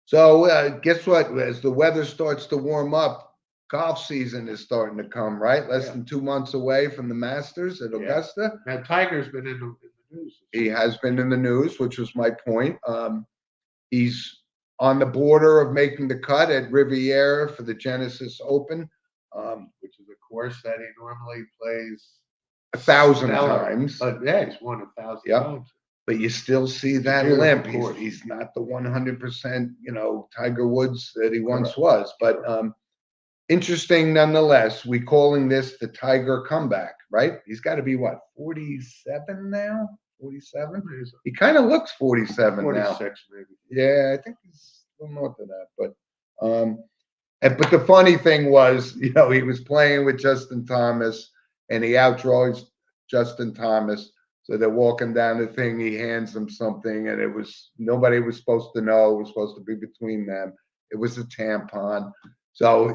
So guess what? As the weather starts to warm up, golf season is starting to come, right? Less than 2 months away from the Masters at Augusta. Now, Tiger's been in the news. He has been in the news, which was my point. He's on the border of making the cut at Riviera for the Genesis Open, which is a course that he normally plays 1,000 times. But he's won 1,000 times. But you still see that limp. He's not the 100%, Tiger Woods that he once was. But interesting nonetheless. We calling this the Tiger comeback, right? He's got to be 47 now? 47? He kind of looks 47 now. 46 maybe. Yeah, I think he's a little north of that. But the funny thing was, he was playing with Justin Thomas, and he outdraws Justin Thomas. So they're walking down the thing. He hands them something, and nobody was supposed to know. It was supposed to be between them. It was a tampon. So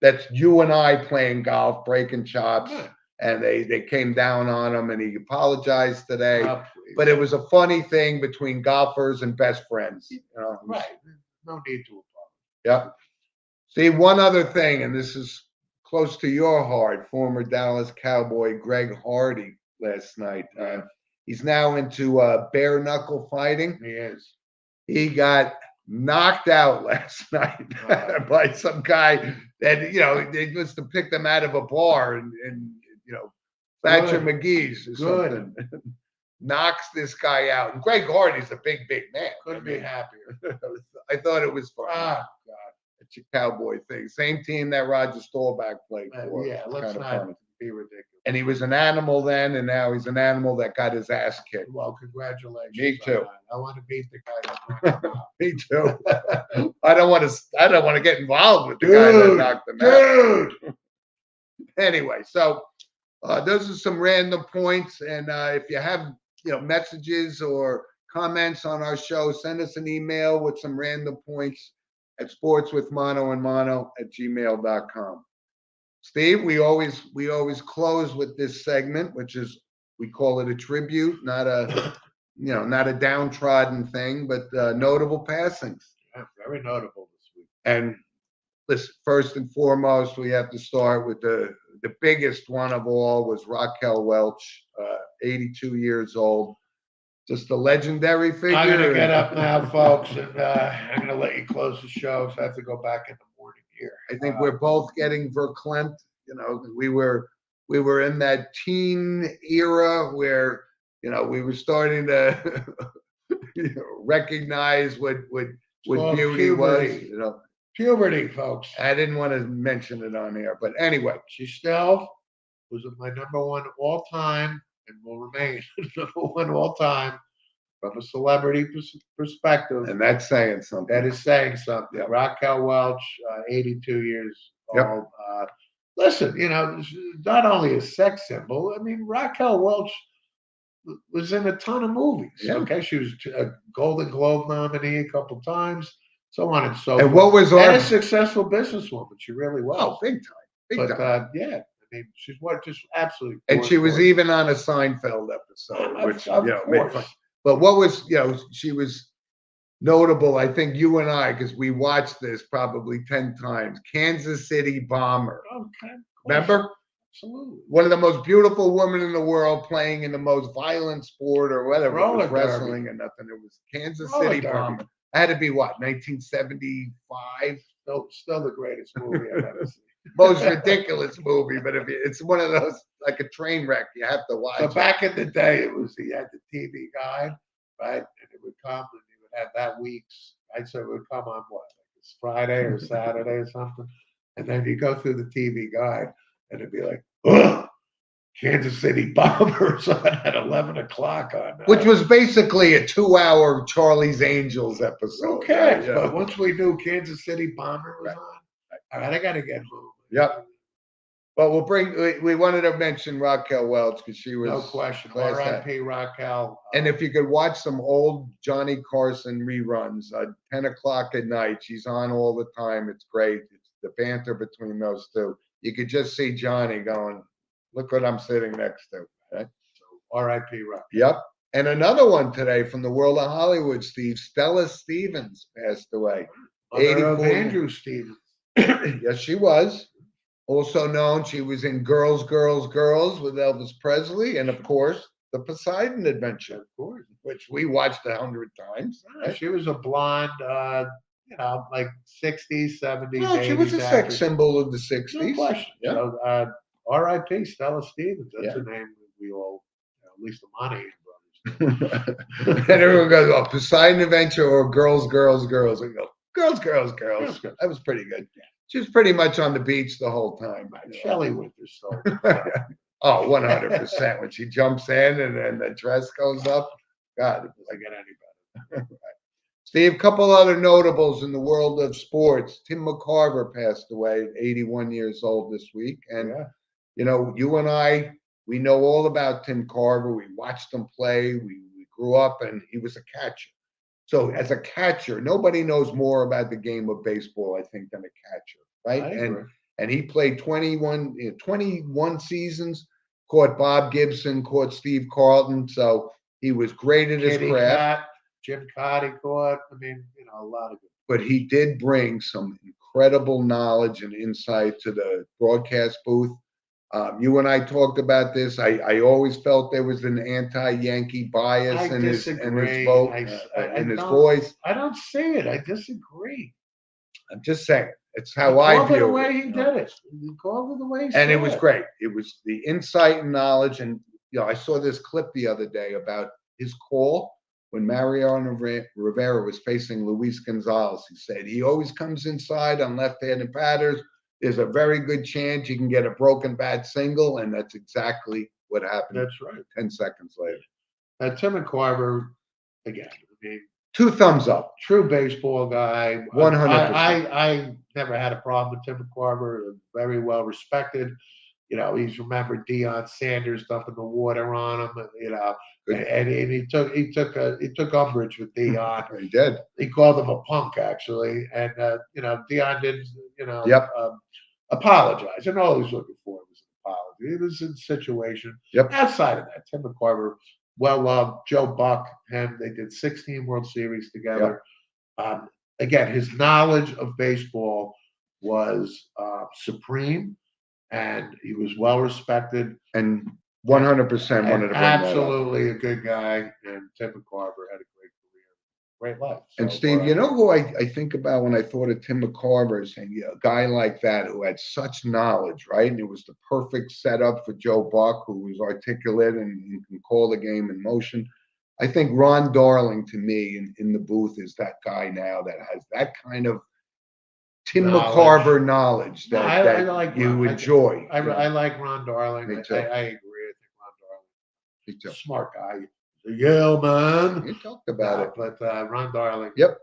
that's you and I playing golf, breaking chops, and they came down on him, and he apologized today. But it was a funny thing between golfers and best friends. Right. No need to apologize. Yep. See, one other thing, and this is close to your heart. Former Dallas Cowboy Greg Hardy last night. He's now into bare knuckle fighting. He is. He got knocked out last night by some guy that they must have picked him out of a bar and Thatcher McGee's or something. Knocks this guy out. And Greg Hardy's a big man. Couldn't be happier. I thought it was fun. God. It's a Cowboy thing. Same team that Roger Staubach played for. Yeah, let's not be ridiculous. And he was an animal then, and now he's an animal that got his ass kicked. Well, congratulations. Me too. I want to beat the guy. Me too. I don't want to get involved with the guy that knocked him out. Dude. Anyway, so those are some random points, and if you have messages or comments on our show, send us an email with some random points at sportswithmonoandmono@gmail.com. Steve, we always close with this segment, which is, we call it a tribute, not a downtrodden thing, but notable passings. Yeah, very notable this week. And listen, first and foremost, we have to start with the biggest one of all was Raquel Welch, 82 years old. Just a legendary figure. I'm going to get up now, folks, and I'm going to let you close the show, so I have to go back in the morning here. I think we're both getting verklempt. We were in that teen era where, we were starting to recognize what beauty was. Puberty, folks. I didn't want to mention it on air, but anyway. She still was my number one all time and will remain number one all time from a celebrity perspective. And that's saying something. That is saying something. Yep. Raquel Welch, 82 years Yep. old. Listen, not only a sex symbol. I mean, Raquel Welch was in a ton of movies. Yeah. Okay, she was a Golden Globe nominee a couple times, so on and so forth. And what was and a successful businesswoman? She really was. Oh, big time. Yeah, I mean, she's just absolutely. And she was gorgeous. even on a Seinfeld episode, which of made course. fun. But what was she was notable. I think you and I, because we watched this probably 10 times. Kansas City Bomber. Okay. Remember? Absolutely. One of the most beautiful women in the world playing in the most violent sport or whatever. Roller it was wrestling or nothing. It was Kansas Roller City derby. Bomber. Had to be what, 1975? Still the greatest movie I've ever seen. Most ridiculous movie, but it's one of those like a train wreck. You have to watch. So it. back in the day, he had the TV guide, right? And it would come and he would have that week's, right? So it would come on what? Like it's Friday or Saturday or something. And then you go through the TV guide and it'd be like, ugh, Kansas City Bombers at 11 o'clock on that. Which was basically a 2-hour Charlie's Angels episode. Okay, right? Yeah. but once we knew Kansas City Bomber was on, all right, I got to get home. Yep. But we wanted to mention Raquel Welch because she was No question. class act. R.I.P. Raquel. And if you could watch some old Johnny Carson reruns, 10 o'clock at night, she's on all the time. It's great. It's the banter between those two. You could just see Johnny going, look what I'm sitting next to. Right? So R.I.P. Raquel. Yep. And another one today from the world of Hollywood, Steve. Stella Stevens passed away. Mother of Andrew Stevens. Yes, she was. Also known, she was in Girls, Girls, Girls with Elvis Presley, and of course, The Poseidon Adventure, Of course. which we watched 100 times. Right? She was a blonde, like 60s, 70s, Well, 80s. she was a sex actress. symbol of the 60s. No question. Yeah. So, R.I.P. Stella Stevens. That's Yeah. a name that we all, at least the Monahan brothers. And everyone goes, oh, Poseidon Adventure or Girls, Girls, Girls. We go, Girls, Girls, Girls. Girls. That was pretty good. She was pretty much on the beach the whole time. Shelley Winters. So, Oh, 100%. When she jumps in and then the dress goes up, God, it doesn't get any better. Steve, couple other notables in the world of sports. Tim McCarver passed away, 81 years old this week. And, you and I, we know all about Tim Carver. We watched him play. We grew up and he was a catcher. So as a catcher, nobody knows more about the game of baseball, I think, than a catcher, right? I agree. And he played 21 seasons, caught Bob Gibson, caught Steve Carlton. So he was great at his craft. Jim Cotty caught. I mean, a lot of good. But he did bring some incredible knowledge and insight to the broadcast booth. You and I talked about this. I always felt there was an anti-Yankee bias in his vote, in his voice. I don't see it. I disagree. I'm just saying. It's how I view it. The way he did it. He called it the way he And it was great. It was the insight and knowledge. And, I saw this clip the other day about his call when Mariano Rivera was facing Luis Gonzalez. He said, he always comes inside on left-handed batters. There's a very good chance you can get a broken bat single, and that's exactly what happened. That's right. 10 seconds later. Tim McCarver, again, I mean, 2 thumbs up. True baseball guy. 100%. I never had a problem with Tim McCarver. Very well respected. He's remembered Deion Sanders dumping the water on him. And he took umbrage with Deion. He did. He called him a punk, actually, and Deion didn't, apologize. And all he was looking for was an apology. He was in a situation. Yep. Outside of that, Tim McCarver, well loved. Joe Buck, him. They did 16 World Series together. Yep. Again, his knowledge of baseball was supreme, and he was well respected. And 100% wanted to bring that up. Absolutely a good guy, and Tim McCarver had a great career, great life. And Steve, who I think about when I thought of Tim McCarver, saying a guy like that who had such knowledge, right? And it was the perfect setup for Joe Buck, who was articulate and can call the game in motion. I think Ron Darling, to me, in the booth, is that guy now that has that kind of Tim Knowledge. McCarver knowledge No, that, I like you Ron. enjoy. I like Ron Darling. Me I too. agree. I think Ron Me too. Darling, smart guy, the Yale man. You talked about it. But Ron Darling, Yep.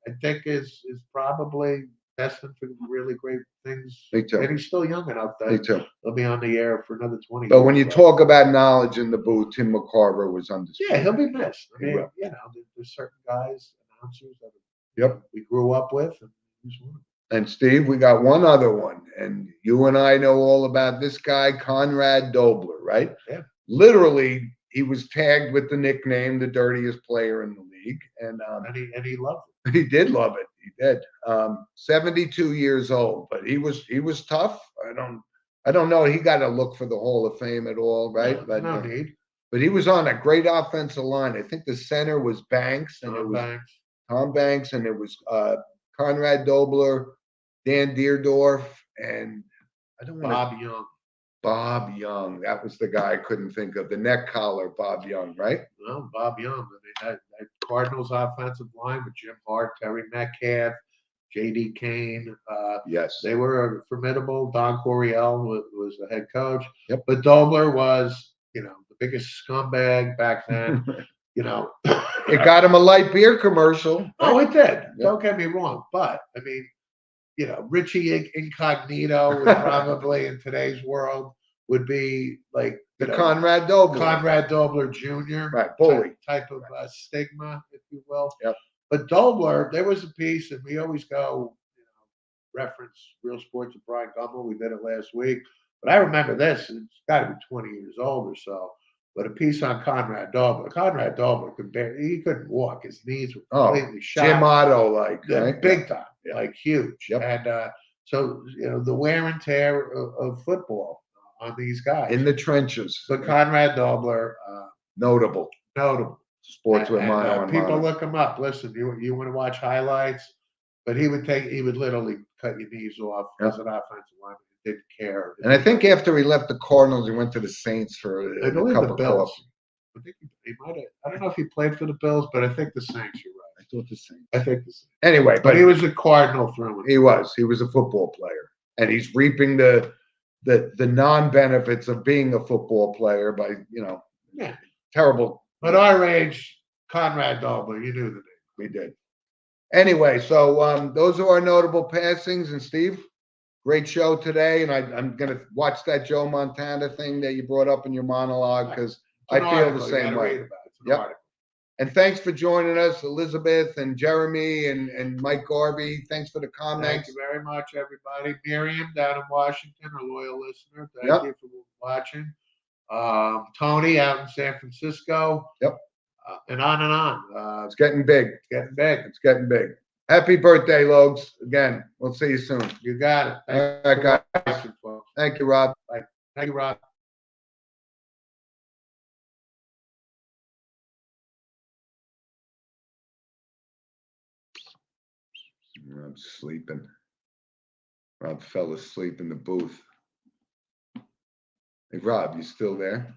I think is probably destined for really great things. Me too. And he's still young enough Me that too. he'll be on the air for another 20 But years. when you talk about knowledge in the booth, Tim McCarver was undisputed. Yeah, he'll be missed. I He mean, will. you know, there's certain guys, announcers that Yep. we grew up with, and he's one of them. And Steve, we got one other one, and you and I know all about this guy, Conrad Dobler, right? Yeah. Literally, he was tagged with the nickname "the dirtiest player in the league," and And he loved it. he did love it. He did. 72 years old, but he was tough. I don't know. He got to look for the Hall of Fame at all, right? No, no need. But he was on a great offensive line. I think the center was Banks, and it was Tom Banks, and it was Conrad Dobler, Dan Deerdorf, and I don't want Bob Young. Bob Young. That was the guy I couldn't think of. The neck collar, Bob Young, right? Well, Bob Young. I mean, that Cardinals offensive line with Jim Hart, Terry Metcalf, J.D. Kane. Yes. They were formidable. Don Coryell was the head coach. Yep. But Dobler was, you know, the biggest scumbag back then. You know, It got him a light beer commercial. Oh, it did. Yep. Don't get me wrong. But I mean, you know, Richie Incognito would probably in today's world would be like The Conrad Dobler. Conrad Dobler Jr. Right, bully. type of stigma, if you will. Yep. But Dobler, there was a piece, and we always go, you know, reference Real Sports with Brian Gumbel. We did it last week. But I remember this. It's got to be 20 years old or so. But a piece on Conrad Dobler. Conrad Dobler he couldn't walk. His knees were completely shot. Jim Otto, like, Yeah, right? big time, Yeah. like huge. Yep. And so, you know, the wear and tear of football on these guys. In the trenches. But Conrad Dobler, Notable. Sports with mono and people mono. look him up. Listen, you want to watch highlights, but he would literally cut your knees off Yep. as an offensive lineman. He didn't care. And I think after he left the Cardinals, he went to the Saints for I a believe cup the of Bills. coffee. I think he might have. I don't know if he played for the Bills, but I think the Saints. You're right. I thought the Saints. I think the Saints. Anyway, But he was a Cardinal through and He was a football player, and he's reaping the non-benefits of being a football player by, you know, Yeah. terrible. But our age, Conrad Dobler, you knew the name. We did. Anyway, so those are our notable passings. And Steve, great show today. And I'm going to watch that Joe Montana thing that you brought up in your monologue because I feel the same way. Yep. And thanks for joining us, Elizabeth and Jeremy and Mike Garvey. Thanks for the comments. Thank you very much, everybody. Miriam down in Washington, a loyal listener. Thank Yep. you for watching. Tony out in San Francisco. Yep. And on and on. It's getting big. Getting big. It's getting big. Happy birthday, Logs. Again, we'll see you soon. You got it. All right, guys. Thank you, Rob. Thank you, Rob. I'm sleeping. Rob fell asleep in the booth. Hey, Rob, you still there?